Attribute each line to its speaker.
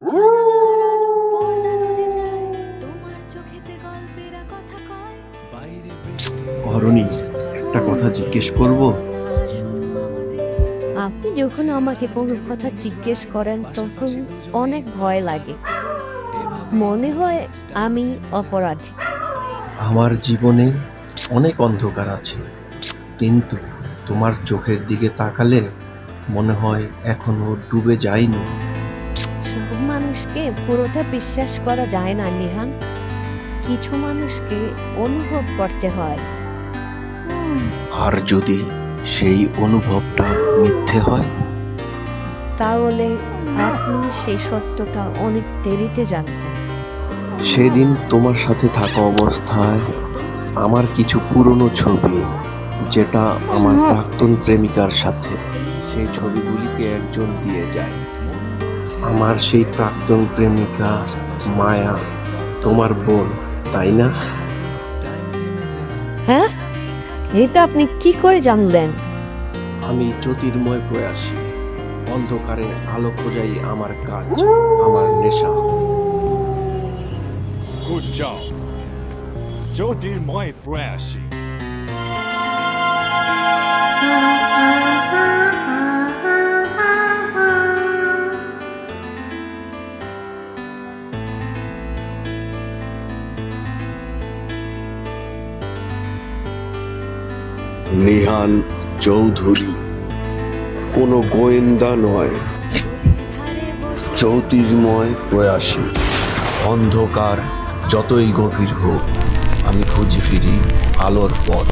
Speaker 1: জানালার আলো পর্দা নড়ে যায়, তোমার চোখেতে গল্পেরা কথা কয়। বাইরে বৃষ্টি,
Speaker 2: অরণি, একটা কথা জিজ্ঞেস করব?
Speaker 1: শুধু আমাদের।
Speaker 3: আপনি যখন আমাকে কোনো কথা জিজ্ঞেস করেন তখন অনেক ভয় লাগে, মনে হয় আমি অপরাধী।
Speaker 2: আমার জীবনে অনেক অন্ধকার আছে, কিন্তু তোমার চোখের দিকে তাকালে মনে হয় এখনো ডুবে যায়নি।
Speaker 3: সব মানুষকে পুরোটা বিশ্বাস করা যায় না নিহান, কিছু মানুষকে অনুভব করতে হয়।
Speaker 2: আর যদি সেই অনুভবটা মিথ্যে হয়?
Speaker 3: তাহলে আপনি সেই সত্যটা অনেক দেরিতে জানবেন।
Speaker 2: সেদিন তোমার সাথে থাকা অবস্থায় আমার কিছু পুরনো ছবি, যেটা আমার প্রাক্তন প্রেমিকার সাথে, সেই ছবিগুলিকে একজন দিয়ে যায়। আমার সেই প্রাক্তন প্রেমিকা মায়া তোমার বোন, তাই না?
Speaker 3: হ্যাঁ, এটা আপনি কি করে জানলেন?
Speaker 2: আমি জ্যোতির্ময় প্রয়াসী, অন্ধকারে আলো খোঁজাই আমার কাজ, আমার নেশা।
Speaker 4: Good job. জ্যোতির্ময় প্রয়াসী।
Speaker 2: নিহান চৌধুরী কোনো গোয়েন্দা নয়,
Speaker 1: ধারে বসে
Speaker 2: জ্যোতির্ময় প্রয়াসী। অন্ধকার যতই গভীর হোক, আমি খুঁজে ফিরি আলোর পথ।